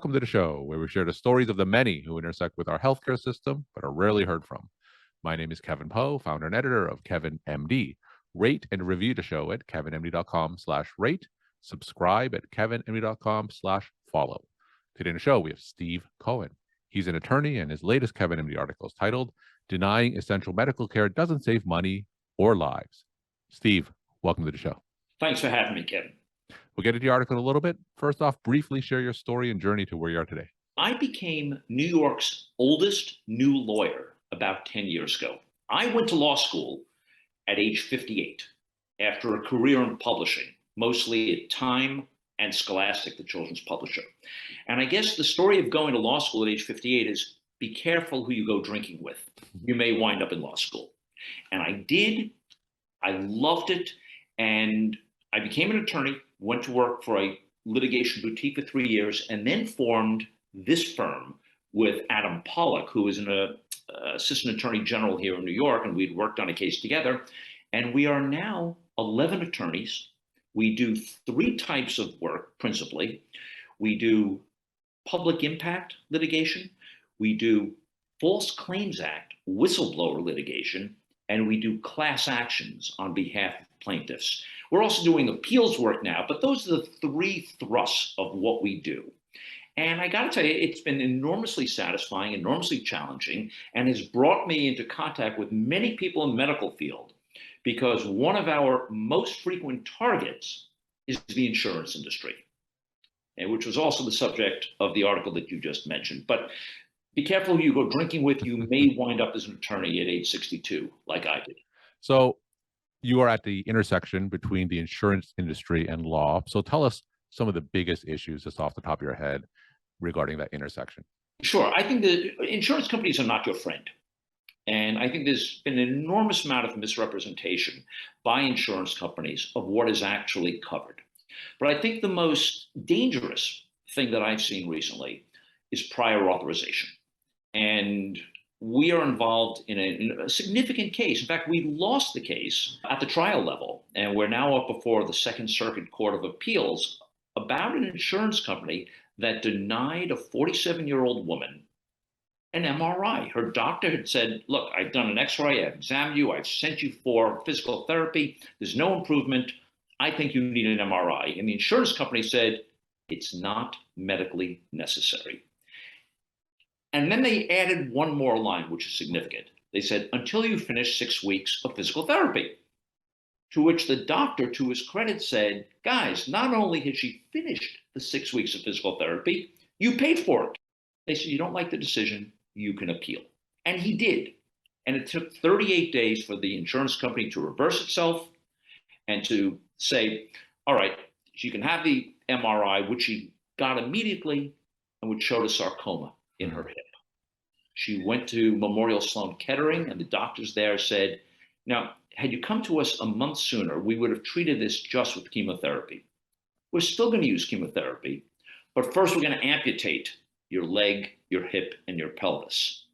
welcome to the show where we share the stories of the many who intersect with our healthcare system but are rarely heard from. My name is Kevin Poe, founder and editor of Kevin MD. Rate and review the show at kevinmd.com/rate. Subscribe at kevinmd.com/follow. Today in the show, we have Steve Cohen. He's an attorney, and his latest Kevin MD article is titled Denying Essential Medical Care Doesn't Save Money or Lives. Steve, welcome to the show. Thanks for having me, Kevin. We'll get into the article in a little bit. First off, briefly share your story and journey to where you are today. I became New York's oldest new lawyer about 10 years ago. I went to law school at age 58 after a career in publishing, mostly at Time and Scholastic, the children's publisher. And I guess the story of going to law school at age 58 is be careful who you go drinking with. You may wind up in law school. And I did. I loved it. And I became an attorney, went to work for a litigation boutique for 3 years, and then formed this firm with Adam Pollack, who is an assistant attorney general here in New York, and we'd worked on a case together. And we are now 11 attorneys. We do 3 types of work, principally. We do public impact litigation, we do False Claims Act whistleblower litigation, and we do class actions on behalf of plaintiffs. We're also doing appeals work now, but those are the 3 thrusts of what we do. And I got to tell you, it's been enormously satisfying, enormously challenging, and has brought me into contact with many people in the medical field, because one of our most frequent targets is the insurance industry, and which was also the subject of the article that you just mentioned. But be careful who you go drinking with. You may wind up as an attorney at age 62, like I did. So you are at the intersection between the insurance industry and law. So tell us some of the biggest issues just off the top of your head regarding that intersection. Sure. I think the insurance companies are not your friend. And I think there's been an enormous amount of misrepresentation by insurance companies of what is actually covered. But I think the most dangerous thing that I've seen recently is prior authorization. And we are involved in a significant case. In fact, we lost the case at the trial level, and we're now up before the Second Circuit Court of Appeals about an insurance company that denied a 47-year-old woman an MRI. Her doctor had said, look, I've done an X-ray, I've examined you, I've sent you for physical therapy, there's no improvement, I think you need an MRI. And the insurance company said, it's not medically necessary. And then they added one more line, which is significant. They said, until you finish 6 weeks of physical therapy. To which the doctor, to his credit, said, guys, not only had she finished the 6 weeks of physical therapy, you paid for it. They said, you don't like the decision, you can appeal. And he did. And it took 38 days for the insurance company to reverse itself and to say, all right, she can have the MRI, which she got immediately and which showed a sarcoma in her hip. She went to Memorial Sloan Kettering, and the doctors there said, now, had you come to us a month sooner, we would have treated this just with chemotherapy. We're still going to use chemotherapy, but first we're going to amputate your leg, your hip, and your pelvis.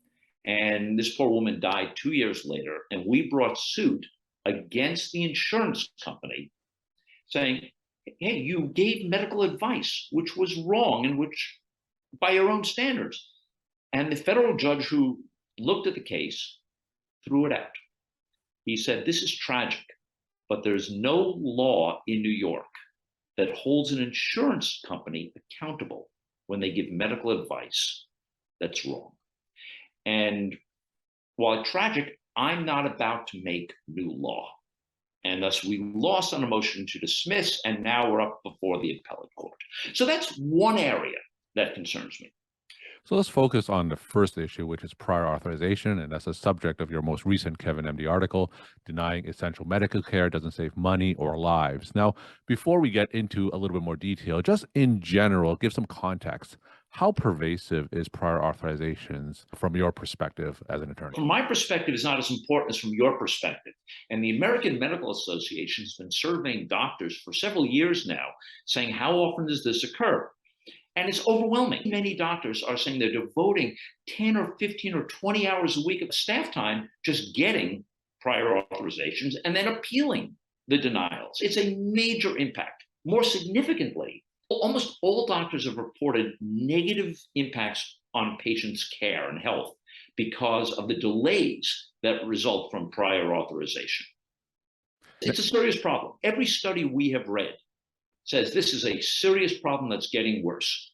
And this poor woman died 2 years later, and we brought suit against the insurance company saying, hey, you gave medical advice, which was wrong and which by your own standards. And the federal judge who looked at the case threw it out. He said, this is tragic, but there's no law in New York that holds an insurance company accountable when they give medical advice that's wrong. And while tragic, I'm not about to make new law. And thus we lost on a motion to dismiss, and now we're up before the appellate court. So that's one area that concerns me. So let's focus on the first issue, which is prior authorization, and that's the subject of your most recent Kevin MD article, Denying Essential Medical Care Doesn't Save Money or Lives. Now, before we get into a little bit more detail, just in general, give some context. How pervasive is prior authorizations from your perspective as an attorney? From my perspective, it's not as important as from your perspective. And the American Medical Association has been surveying doctors for several years now, saying, how often does this occur? And it's overwhelming. Many doctors are saying they're devoting 10 or 15 or 20 hours a week of staff time just getting prior authorizations and then appealing the denials. It's a major impact. More significantly, Almost all doctors have reported negative impacts on patients' care and health because of the delays that result from prior authorization. It's a serious problem. Every study we have read says this is a serious problem that's getting worse.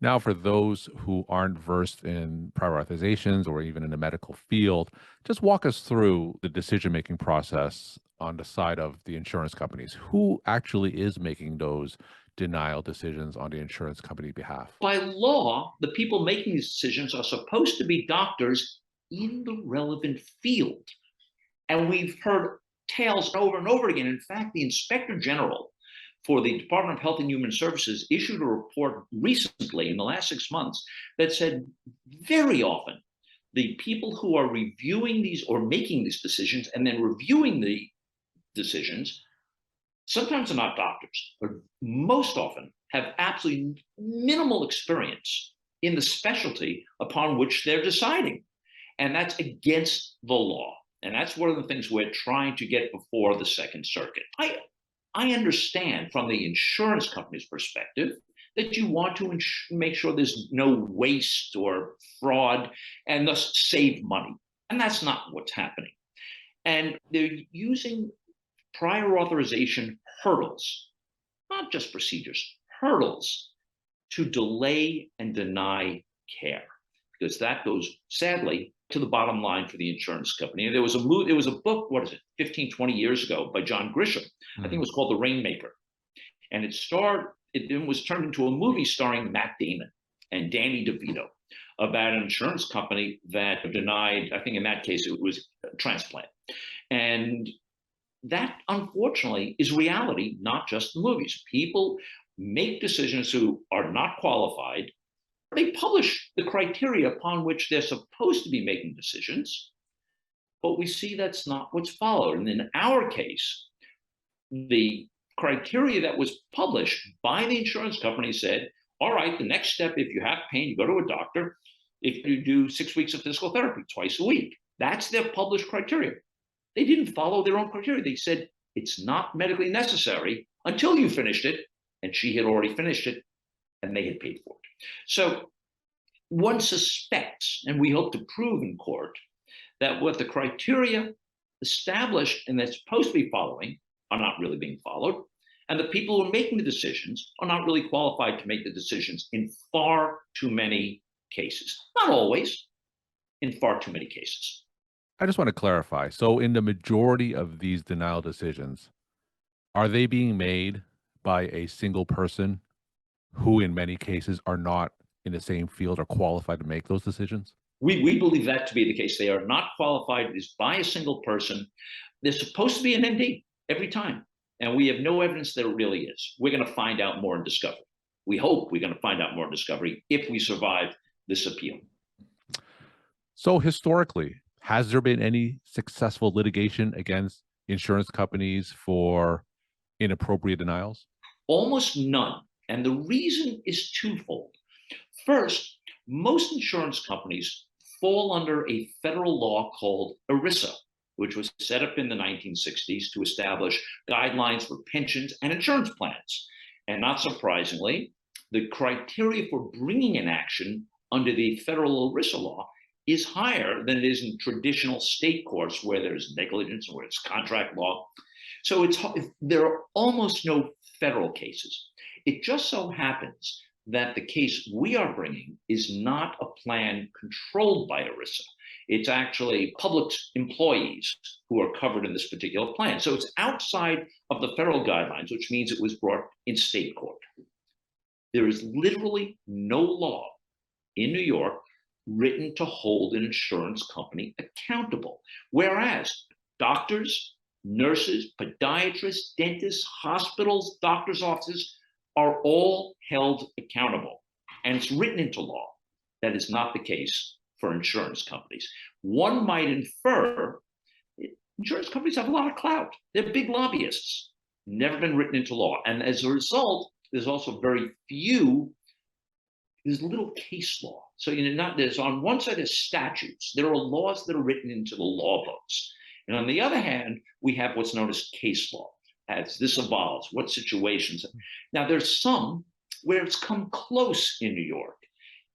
Now, for those who aren't versed in prior authorizations or even in the medical field, just walk us through the decision making process on the side of the insurance companies. Who actually is making those denial decisions on the insurance company behalf? By law, the people making these decisions are supposed to be doctors in the relevant field. And we've heard tales over and over again. In fact, the Inspector General for the Department of Health and Human Services issued a report recently in the last 6 months that said very often the people who are reviewing these or making these decisions and then reviewing the decisions sometimes are not doctors, but most often have absolutely minimal experience in the specialty upon which they're deciding. And that's against the law. And that's one of the things we're trying to get before the Second Circuit. I understand from the insurance company's perspective that you want to make sure there's no waste or fraud and thus save money. And that's not what's happening. And they're using prior authorization hurdles, not just procedures, hurdles to delay and deny care, because that goes sadly to the bottom line for the insurance company. And there was a book, what is it, 15, 20 years ago by John Grisham. I think it was called The Rainmaker. And it was turned into a movie starring Matt Damon and Danny DeVito about an insurance company that denied, I think in that case, it was a transplant. And that, unfortunately, is reality, not just the movies. People make decisions who are not qualified. They publish the criteria upon which they're supposed to be making decisions, but we see that's not what's followed. And in our case, the criteria that was published by the insurance company said, all right, the next step, if you have pain, you go to a doctor. If you do 6 weeks of physical therapy twice a week, that's their published criteria. They didn't follow their own criteria. They said, it's not medically necessary until you finished it. And she had already finished it and they had paid for it. So one suspects, and we hope to prove in court, that what the criteria established and they're supposed to be following are not really being followed. And the people who are making the decisions are not really qualified to make the decisions in far too many cases. Not always, in far too many cases. I just want to clarify. So, in the majority of these denial decisions, are they being made by a single person who, in many cases, are not in the same field or qualified to make those decisions? We believe that to be the case. They are not qualified. It is by a single person. There's supposed to be an MD every time. And we have no evidence that it really is. We're going to find out more in discovery. We hope we're going to find out more in discovery if we survive this appeal. So, historically, has there been any successful litigation against insurance companies for inappropriate denials? Almost none. And the reason is twofold. First, most insurance companies fall under a federal law called ERISA, which was set up in the 1960s to establish guidelines for pensions and insurance plans. And not surprisingly, the criteria for bringing an action under the federal ERISA law is higher than it is in traditional state courts where there's negligence or where it's contract law. So there are almost no federal cases. It just so happens that the case we are bringing is not a plan controlled by ERISA. It's actually public employees who are covered in this particular plan. So it's outside of the federal guidelines, which means it was brought in state court. There is literally no law in New York written to hold an insurance company accountable. Whereas doctors, nurses, podiatrists, dentists, hospitals, doctors' offices are all held accountable. And it's written into law. That is not the case for insurance companies. One might infer insurance companies have a lot of clout. They're big lobbyists. Never been written into law. And as a result, there's also there's little case law. So there's on one side there's statutes. There are laws that are written into the law books. And on the other hand, we have what's known as case law. as this evolves, what situations. Now, there's some where it's come close in New York.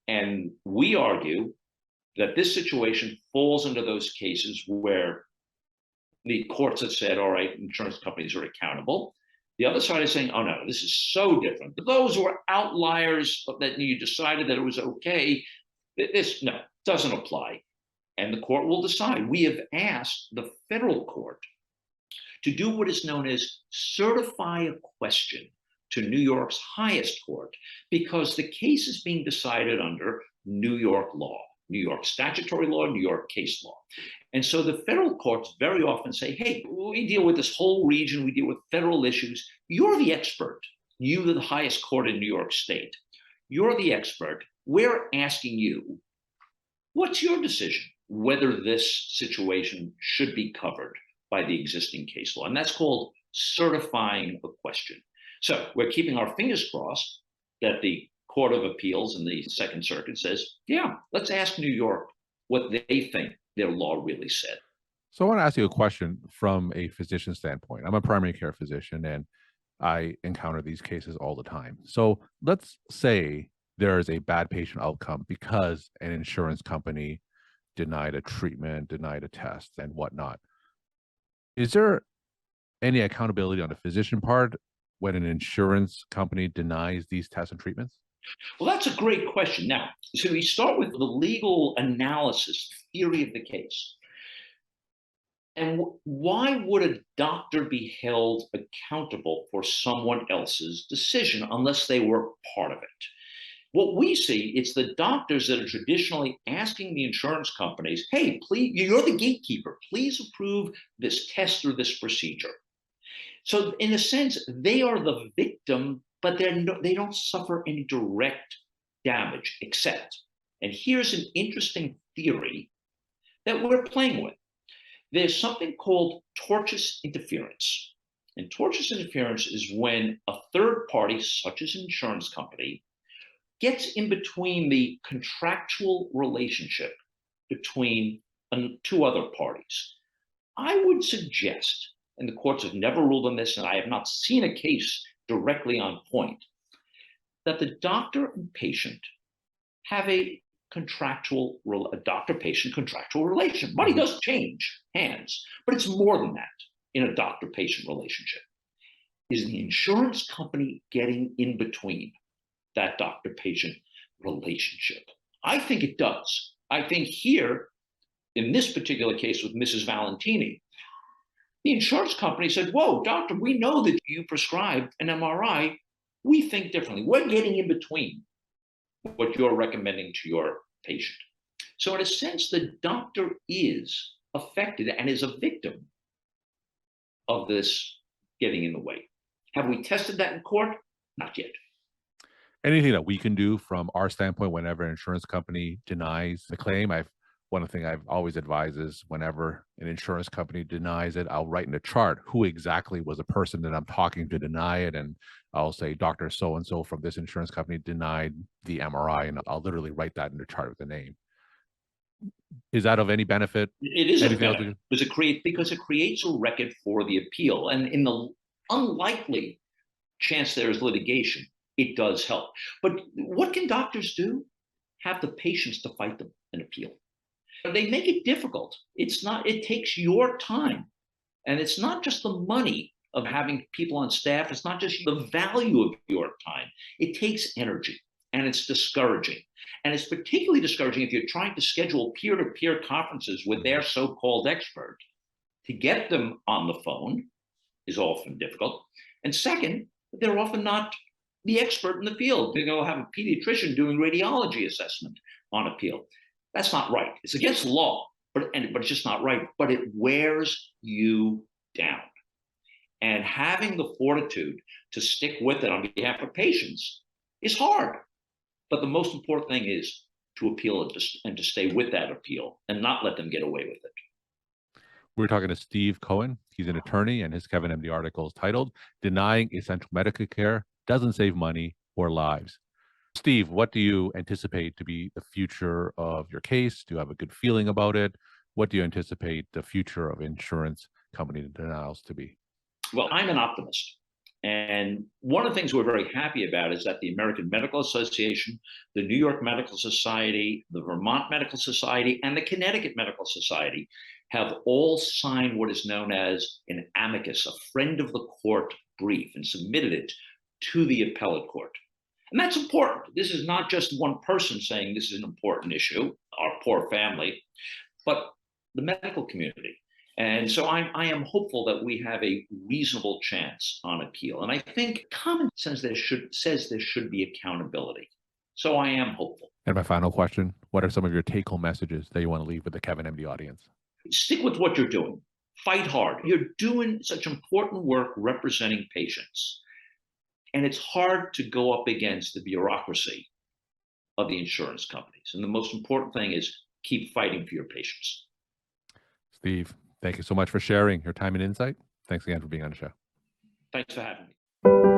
And we argue that this situation falls into those cases where the courts have said, all right, insurance companies are accountable. The other side is saying, oh no, this is so different. Those were outliers that you decided that it was okay. This, no, doesn't apply. And the court will decide. We have asked the federal court to do what is known as certify a question to New York's highest court, because the case is being decided under New York law, New York statutory law, New York case law. And so the federal courts very often say, hey, we deal with this whole region, we deal with federal issues. You're the expert. You are the highest court in New York State. You're the expert. We're asking you, what's your decision whether this situation should be covered by the existing case law? And that's called certifying a question. So we're keeping our fingers crossed that the Court of Appeals in the Second Circuit says, yeah, let's ask New York what they think their law really said. So I want to ask you a question from a physician standpoint. I'm a primary care physician and I encounter these cases all the time. So let's say there is a bad patient outcome because an insurance company denied a treatment, denied a test, and whatnot. Is there any accountability on the physician part when an insurance company denies these tests and treatments? Well, that's a great question. Now, so we start with the legal analysis theory of the case. And why would a doctor be held accountable for someone else's decision unless they were part of it? What we see, it's the doctors that are traditionally asking the insurance companies, hey, please, you're the gatekeeper, please approve this test or this procedure. So in a sense, they are the victim, but they don't suffer any direct damage, except, and here's an interesting theory that we're playing with. There's something called tortious interference. And tortious interference is when a third party, such as an insurance company, gets in between the contractual relationship between two other parties. I would suggest, and the courts have never ruled on this, and I have not seen a case directly on point, that the doctor and patient have a doctor-patient contractual relation. Money does change hands, but it's more than that in a doctor-patient relationship. Is the insurance company getting in between that doctor-patient relationship? I think it does. I think here, in this particular case with Mrs. Valentini, the insurance company said, whoa, doctor, we know that you prescribed an MRI. We think differently. We're getting in between what you're recommending to your patient. So in a sense, the doctor is affected and is a victim of this getting in the way. Have we tested that in court? Not yet. Anything that we can do from our standpoint whenever an insurance company denies the claim? One thing I've always advised is whenever an insurance company denies it, I'll write in a chart who exactly was the person that I'm talking to deny it. And I'll say, Dr. So-and-so from this insurance company denied the MRI. And I'll literally write that in the chart with the name. Is that of any benefit? It is a benefit because it creates a record for the appeal. And in the unlikely chance there is litigation, it does help. But what can doctors do? Have the patience to fight them an appeal. They make it difficult. It takes your time. And it's not just the money of having people on staff. It's not just the value of your time. It takes energy and it's discouraging. And it's particularly discouraging if you're trying to schedule peer-to-peer conferences with their so-called expert. To get them on the phone is often difficult. And second, they're often not the expert in the field. They go have a pediatrician doing radiology assessment on appeal. That's not right. It's against the law, but it's just not right. But it wears you down. And having the fortitude to stick with it on behalf of patients is hard. But the most important thing is to appeal it and to stay with that appeal and not let them get away with it. We're talking to Steve Cohen. He's an attorney, and his Kevin MD article is titled Denying Essential Medical Care Doesn't Save Money or Lives. Steve, what do you anticipate to be the future of your case? Do you have a good feeling about it? What do you anticipate the future of insurance company denials to be? Well, I'm an optimist. And one of the things we're very happy about is that the American Medical Association, the New York Medical Society, the Vermont Medical Society, and the Connecticut Medical Society have all signed what is known as an amicus, a friend of the court brief, and submitted it to the appellate court. And that's important. This is not just one person saying this is an important issue, our poor family, but the medical community. And so I am hopeful that we have a reasonable chance on appeal. And I think common sense says there should be accountability. So I am hopeful. And my final question, what are some of your take-home messages that you want to leave with the Kevin MD audience? Stick with what you're doing. Fight hard. You're doing such important work representing patients. And it's hard to go up against the bureaucracy of the insurance companies. And the most important thing is keep fighting for your patients. Steve, thank you so much for sharing your time and insight. Thanks again for being on the show. Thanks for having me.